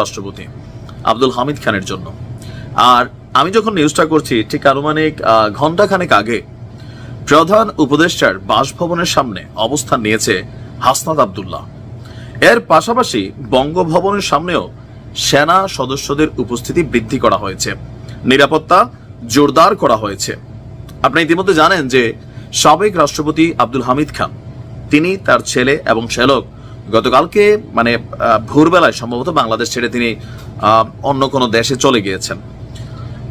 রাষ্ট্রপতি আব্দুল হামিদ খানের জন্য। আর আমি যখন নিউজটা করছি ঠিক আনুমানিক ঘন্টাখানেক আগে প্রধান উপদেষ্টার বাসভবনের সামনে অবস্থান নিয়েছে হাসনাত আব্দুল্লাহ। এর পাশাপাশি বঙ্গভবনের সামনেও সেনা সদস্যদের উপস্থিতি বৃদ্ধি করা হয়েছে, নিরাপত্তা জোরদার করা হয়েছে। আপনি ইতিমধ্যে জানেন যে সাবেক রাষ্ট্রপতি আব্দুল হামিদ খান তিনি তার ছেলে এবং শ্যালক গতকালকে ভোরবেলায় সম্ভবত বাংলাদেশ ছেড়ে তিনি অন্য কোনো দেশে চলে গিয়েছেন।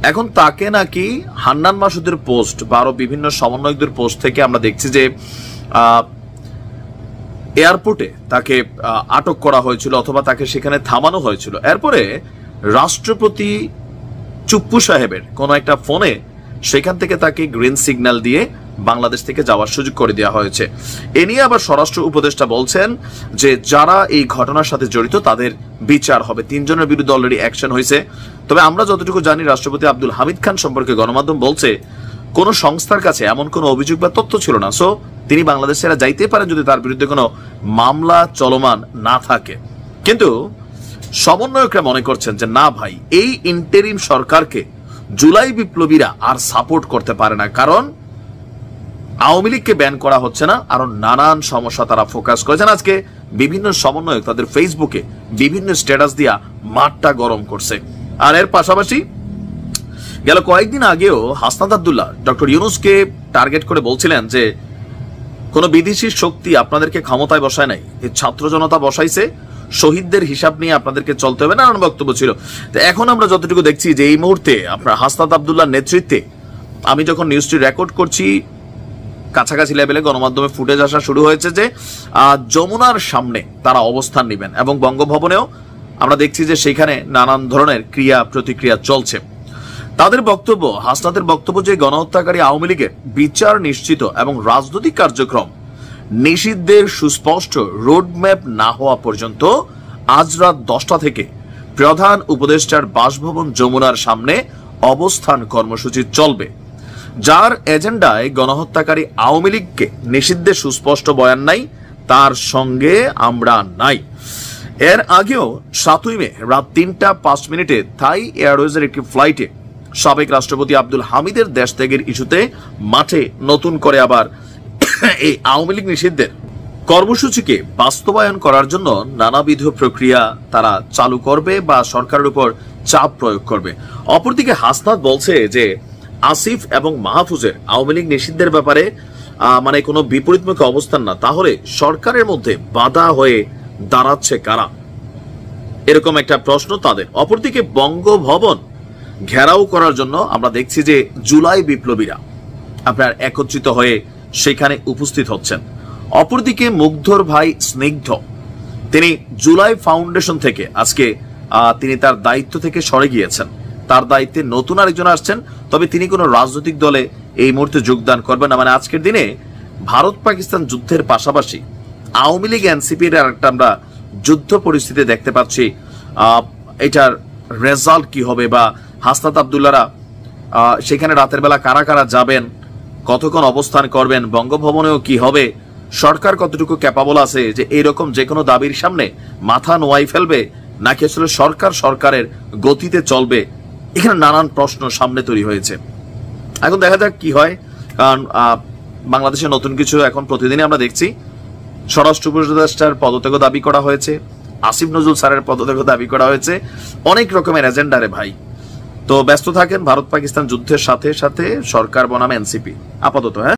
এখন তাকে নাকি হান্নান মাসুদের পোস্ট বা আরো বিভিন্ন সমন্বয়কদের পোস্ট থেকে আমরা দেখছি যে এয়ারপোর্টে তাকে আটক করা হয়েছিল অথবা তাকে সেখানে থামানো হয়েছিল। এরপরে রাষ্ট্রপতি চুপ্পু সাহেবের কোন একটা ফোনে সেখান থেকে তাকে গ্রিন সিগন্যাল দিয়ে বাংলাদেশ থেকে যাওয়ার সুযোগ করে দেওয়া হয়েছে। এ নিয়ে আবার স্বরাষ্ট্র উপদেষ্টা বলছেন যে যারা এই ঘটনার সাথে জড়িত তাদের বিচার হবে। 3 জনের বিরুদ্ধে অলরেডি অ্যাকশন হয়েছে। তবে আমরা যতটুকু জানি রাষ্ট্রপতি আব্দুল হামিদ খান সম্পর্কে গণমাধ্যম বলছে কোন সংস্থার কাছে এমন কোন অভিযোগ বা তথ্য ছিল না। সো তিনি বাংলাদেশ ছেড়ে যাইতে পারেন যদি তার বিরুদ্ধে কোনো মামলা চলমান না থাকে। কিন্তু সমন্বয়করা মনে করছেন যে না ভাই, এই ইন্টারিম সরকারকে জুলাই বিপ্লবীরা আর সাপোর্ট করতে পারে না, কারণ আওয়ামী লীগকে ব্যান করা হচ্ছে না, আরো নানান সমস্যা তারা ফোকাস করেছেন। আজকে বিভিন্ন সমন্বয়ক তাদের ফেসবুকে বিভিন্ন স্ট্যাটাস দিয়া মাঠটা গরম করছে। আর এর পাশাপাশি গেল কয়েকদিন আগেও হাসনাত আব্দুল্লাহ ডক্টর ইউনূসকে টার্গেট করে বলছিলেন যে কোন বিদেশি শক্তি আপনাদেরকে ক্ষমতায় বসায় নাই, এই ছাত্র জনতা বসাইছে, শহীদদের হিসাব নিয়ে আপনাদেরকে চলতে হবে, নানান বক্তব্য ছিল। তো এখন আমরা যতটুকু দেখছি যে এই মুহূর্তে আপনার হাসনাত আব্দুল্লাহর নেতৃত্বে, আমি যখন নিউজটি রেকর্ড করছি কাছাকাছি লেভেলে গণমাধ্যমে ফুটেজ আসা শুরু হয়েছে যে যমুনার সামনে তারা অবস্থান নেবেন এবং বঙ্গভবনেও আমরা দেখছি যে সেখানে নানান ধরনের ক্রিয়া প্রতিক্রিয়া চলছে। তাদের বক্তব্য, হাসনাতের বক্তব্য যে গণহত্যাকারী আওয়ামী লীগের বিচার নিশ্চিত এবং রাজনৈতিক কার্যক্রম নিষিদ্ধের সুস্পষ্ট রোডম্যাপ না হওয়া পর্যন্ত আজ রাত 10টা থেকে প্রধান উপদেষ্টার বাসভবন যমুনার সামনে অবস্থান কর্মসূচি চলবে, যার এজেন্ডায় গণহত্যাকারী আওয়ামী লীগকে নিষিদ্ধের সুস্পষ্ট বয়ান নাই, তার সঙ্গে আমরা নাই। এর আগেও 7ই মে রাত 3টা 5 মিনিটে থাই এয়ারওয়েজের একটি ফ্লাইটে সাবেক রাষ্ট্রপতি আব্দুল হামিদের দেশ ত্যাগের ইস্যুতে মাঠে নতুন করে আবার এই আওয়ামী লীগ নিষিদ্ধের কর্মসূচিকে বাস্তবায়ন করার জন্য নানাবিধ প্রক্রিয়া তারা চালু করবে বা সরকারের উপর চাপ প্রয়োগ করবে। অপরদিকে হাসনাত বলছে যে আসিফ এবং মাহফুজের আওয়ামী লীগ নিষিদ্ধের ব্যাপারে কোনো বিপরীতমুখী অবস্থান না, তাহলে সরকারের মধ্যে বাধা হয়ে দাঁড়াচ্ছে কারা, এরকম একটা প্রশ্ন তাদের। অপরদিকে বঙ্গভবন ঘেরাও করার জন্য আমরা দেখছি যে জুলাই বিপ্লবীরা আপনার একত্রিত হয়ে সেখানে উপস্থিত হচ্ছেন। অপরদিকে মুগ্ধর ভাই স্নিগ্ধ তিনি জুলাই ফাউন্ডেশন থেকে আজকে তিনি তার দায়িত্ব থেকে সরে গিয়েছেন, তার দায়িত্বে নতুন আরেকজন আসছেন। তবে তিনি কোনো রাজনৈতিক দলে এই মুহূর্তে যোগদান করবেন না। আজকের দিনে ভারত পাকিস্তান যুদ্ধের পাশাপাশি আওয়ামী লীগ এনসিপির একটা আমরা যুদ্ধ পরিস্থিতি দেখতে পাচ্ছি। এটার রেজাল্ট কি হবে বা হাসনাত আব্দুল্লাহরা সেখানে রাতের বেলা কারা কারা যাবেন, কতক্ষণ অবস্থান করবেন, বঙ্গভবনেও কি হবে, সরকার কতটুকু ক্যাপাবল আছে যে এইরকম যে কোনো দাবির সামনে মাথা নোয়াই ফেলবে, নাকি আসলে সরকার সরকারের গতিতে চলবে, এখানে নানান প্রশ্ন সামনে তৈরি হয়েছে। এখন দেখা যাক কি হয়, কারণ বাংলাদেশে নতুন কিছু এখন প্রতিদিনই আমরা দেখছি। স্বরাষ্ট্র উপদেষ্টার পদত্যাগ দাবি করা হয়েছে, আসিফ নজরুল স্যারের পদত্যাগ দাবি করা হয়েছে, অনেক রকমের এজেন্ডারে ভাই। তো ব্যস্ত থাকেন ভারত পাকিস্তান যুদ্ধের সাথে সাথে সরকার বনাম এনসিপি আপাতত। হ্যাঁ।